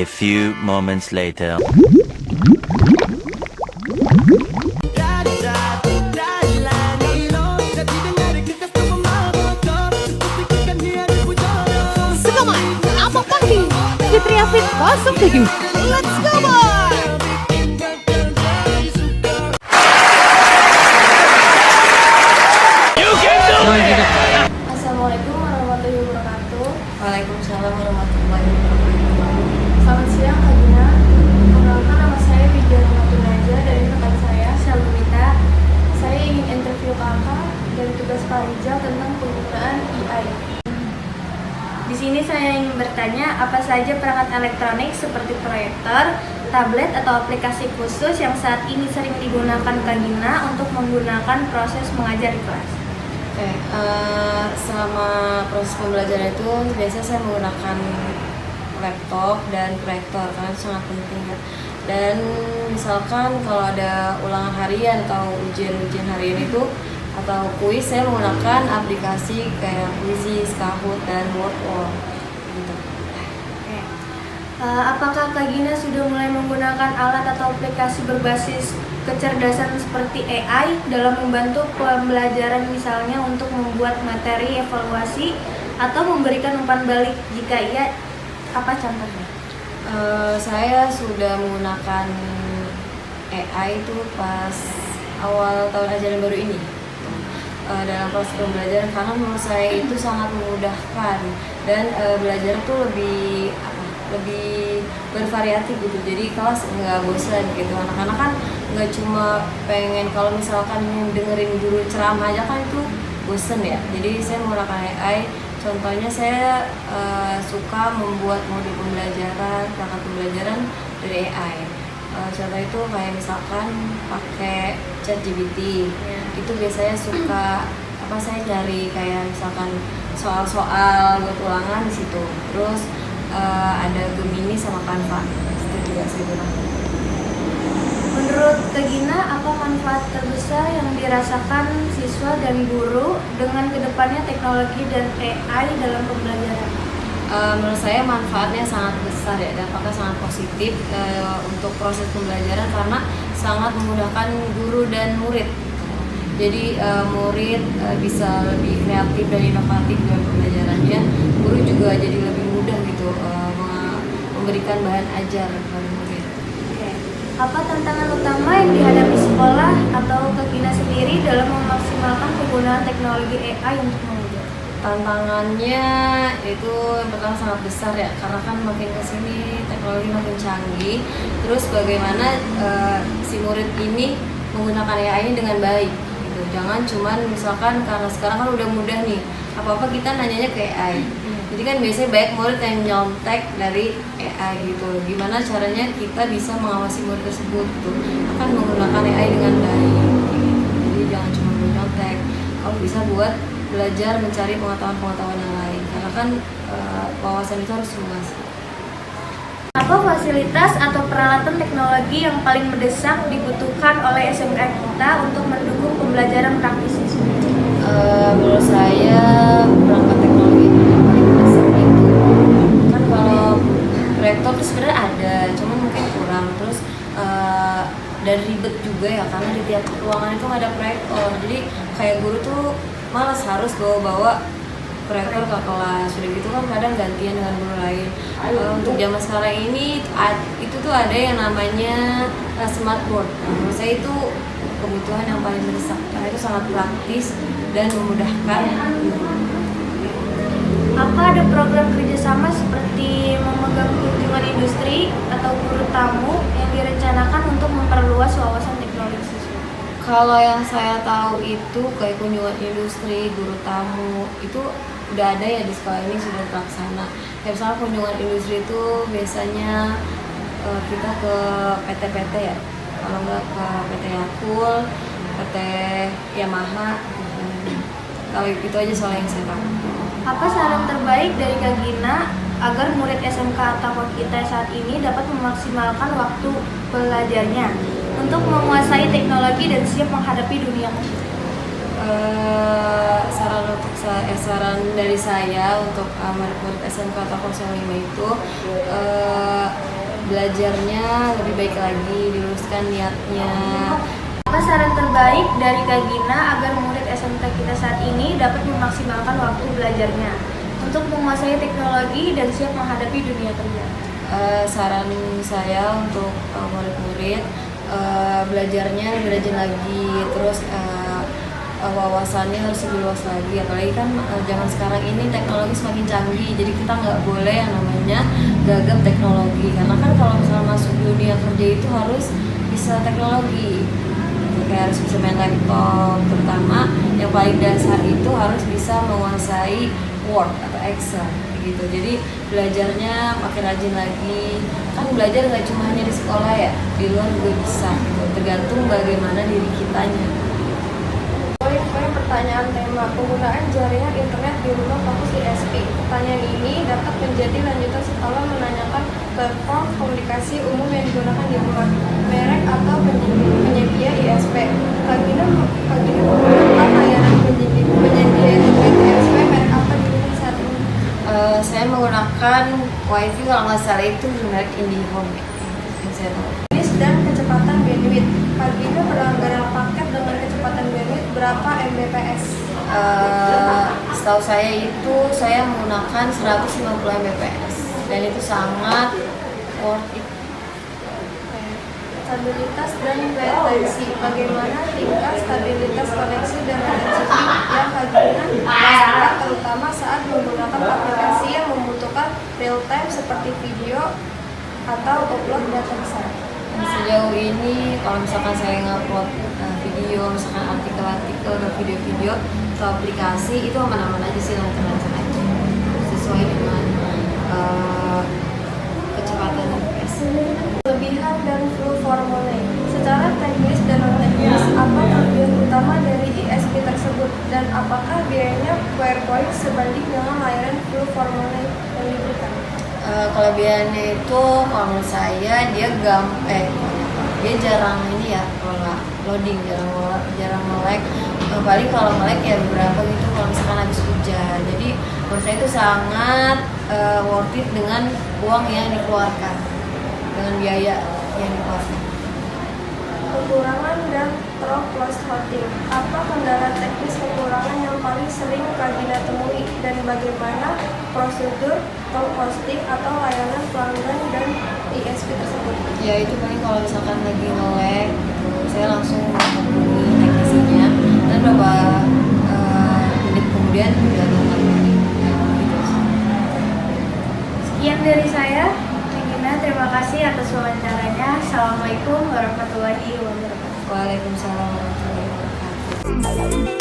A few moments later. Apa pagi? Fitria Fit masuk lagi. Let's go boy! Assalamualaikum warahmatullahi wabarakatuh. Waalaikumsalam warahmatullahi wabarakatuh. Selamat siang Kak Gina. Perkenalkan, nama saya Widya Rahmatunaja dari rekan saya Shalumita. Saya ingin interview Kakak dari tugas Pak Rizal tentang penggunaan AI. Di sini saya ingin bertanya, apa saja perangkat elektronik seperti proyektor, tablet atau aplikasi khusus yang saat ini sering digunakan Kak Gina untuk menggunakan proses mengajar di kelas? Selama proses pembelajaran itu biasanya saya menggunakan laptop dan proyektor karena itu sangat penting ya. Dan misalkan kalau ada ulangan harian atau ujian harian itu atau kuis, saya menggunakan aplikasi kayak Quizzes, Kahoot, dan Wordwall gitu. Apakah Kak Gina sudah mulai menggunakan alat atau aplikasi berbasis kecerdasan seperti AI dalam membantu pembelajaran, misalnya untuk membuat materi evaluasi atau memberikan umpan balik? Jika iya, apa contohnya? Saya sudah menggunakan AI itu pas awal tahun ajaran baru ini dalam proses pembelajaran, karena menurut saya itu sangat memudahkan dan belajar itu lebih bervariatif gitu. Jadi kelas nggak bosan gitu. Anak-anak kan nggak cuma pengen kalau misalkan dengerin guru ceramah aja kan itu bosen ya. Jadi saya menggunakan AI. Contohnya saya suka membuat modul pembelajaran, perangkat pembelajaran dari AI. Contoh itu kayak misalkan pakai ChatGPT. Itu biasanya suka saya cari kayak misalkan soal-soal buat ulangan di situ. Terus ada Gemini sama Canva. Itu juga saya gunakan. Menurut Kak Gina, apa manfaat terbesar yang dirasakan siswa dan guru dengan kedepannya teknologi dan AI dalam pembelajaran? Menurut saya manfaatnya sangat besar ya, dampaknya sangat positif untuk proses pembelajaran karena sangat memudahkan guru dan murid. Jadi murid bisa lebih kreatif dan inovatif dalam pembelajarannya. Guru juga jadi lebih mudah gitu memberikan bahan ajar kepada murid. Apa tantangan utama yang dihadapi sekolah atau Kak Gina sendiri dalam memaksimalkan penggunaan teknologi AI untuk mengajar? Tantangannya itu yang pertama sangat besar ya, karena kan makin kesini teknologi makin canggih. Terus bagaimana si murid ini menggunakan AI ini dengan baik gitu. Jangan cuman misalkan karena sekarang kan udah mudah nih, apa-apa kita nanyanya ke AI. Jadi kan biasanya banyak murid yang nyontek dari AI gitu. Gimana caranya kita bisa mengawasi murid tersebut gitu, akan menggunakan AI dengan baik gitu. Jadi jangan cuma menyontek, kalau bisa buat belajar mencari pengetahuan yang lain, karena kan wawasan itu harus luas. Apa fasilitas atau peralatan teknologi yang paling mendesak dibutuhkan oleh SMK kita untuk mendukung pembelajaran praktis siswa? Menurut saya perangkat teknologi yang paling mendesak itu kan kalau proyektor itu sebenarnya ada, cuman mungkin kurang. Terus dan ribet juga ya, karena di tiap ruangan itu nggak ada proyektor. Jadi kayak guru tuh malas harus bawa proyektor ke kelas. Sudah gitu kan kadang gantian dengan guru lain. Untuk zaman sekarang ini itu tuh ada yang namanya smartboard. Menurut saya itu kebutuhan yang paling mendesak karena itu sangat praktis dan memudahkan. Apa ada program kerjasama seperti memegang kunjungan industri atau guru tamu yang direncanakan untuk memperluas wawasan teknologi siswa? Kalau yang saya tahu itu kayak kunjungan industri, guru tamu itu udah ada ya di sekolah ini, sudah terlaksana. Kayak misalnya kunjungan industri itu biasanya kita ke PT-PT ya, kalau nggak ke PT Yakult, PT Yamaha. Kalau itu aja soal yang saya tahu. Apa saran terbaik dari Kak Gina agar murid SMK atau kita saat ini dapat memaksimalkan waktu belajarnya untuk menguasai teknologi dan siap menghadapi dunia kerja? saran dari saya untuk murid-murid SMK atau 05 itu belajarnya lebih baik lagi, diluruskan niatnya. Apa saran terbaik dari Kak Gina agar murid SMK kita saat ini dapat memaksimalkan waktu belajarnya untuk menguasai teknologi dan siap menghadapi dunia kerja? Saran saya untuk murid-murid belajarnya lebih rajin lagi, terus wawasannya harus lebih luas lagi, apalagi kan zaman sekarang ini teknologi semakin canggih, jadi kita nggak boleh yang namanya gagap teknologi, karena kan kalau misalnya masuk dunia kerja itu harus bisa teknologi, kayak harus bisa main laptop, terutama yang paling dasar itu harus bisa menguasai Word atau Excel gitu. Jadi belajarnya makin rajin lagi, kan belajar nggak cuma hanya di sekolah ya, di luar juga bisa gitu, tergantung bagaimana diri kitanya. Pertanyaan tema penggunaan jaringan internet di rumah kampus ISP. Pertanyaan ini dapat menjadi lanjutan setelah menanyakan platform komunikasi umum yang digunakan di rumah, merek atau penyedia ISP. Kak Gina menggunakan layanan penyedia internet ISP merek apa di rumah saat ini? Saya menggunakan WiFi kalau nggak salah itu merek IndiHome yang saya tahu. Dan kecepatan bandwidth. Kak Gina berlangganan paket dengan kecepatan bandwidth berapa Mbps? Setahu saya itu saya menggunakan 150 Mbps dan itu sangat worth it. Stabilitas dan latensi. Bagaimana tingkat stabilitas koneksi dan latensi yang Kak Gina rasakan terutama saat menggunakan aplikasi yang membutuhkan real time seperti video atau upload data besar? Sejauh ini kalau misalkan saya ngupload video, misalkan artikel-artikel atau video-video atau aplikasi, itu aman-aman aja sih, lancar-lancar aja sesuai dengan kecepatan FPS. Kelebihan dan flow formula. Secara teknis dan non-teknis, apa kelebihan utama dari ISP tersebut dan apakah biayanya PowerPoint sebanding dengan layanan flow formula yang diberikan? Kelebihannya itu kalau menurut saya dia dia jarang ini ya, kalau nggak loading, jarang nge-lag, paling kalau nge-lag ya beberapa gitu kalau misalkan habis hujan. Jadi menurut saya itu sangat worth it dengan uang yang dikeluarkan, dengan biaya yang dikeluarkan. Kekurangan dan troubleshooting. Apa kendala teknis kekurangan yang paling sering Kak Gina temui dan bagaimana prosedur troubleshooting atau layanan pelanggan dan ISP tersebut? Ya itu paling kalau misalkan lagi nge-lag gitu, saya langsung menghubungi teknisinya dan beberapa menit kemudian udah normal lagi. Sekian dari saya. Terima kasih atas wawancaranya. Assalamualaikum warahmatullahi wabarakatuh. Waalaikumsalam warahmatullahi wabarakatuh.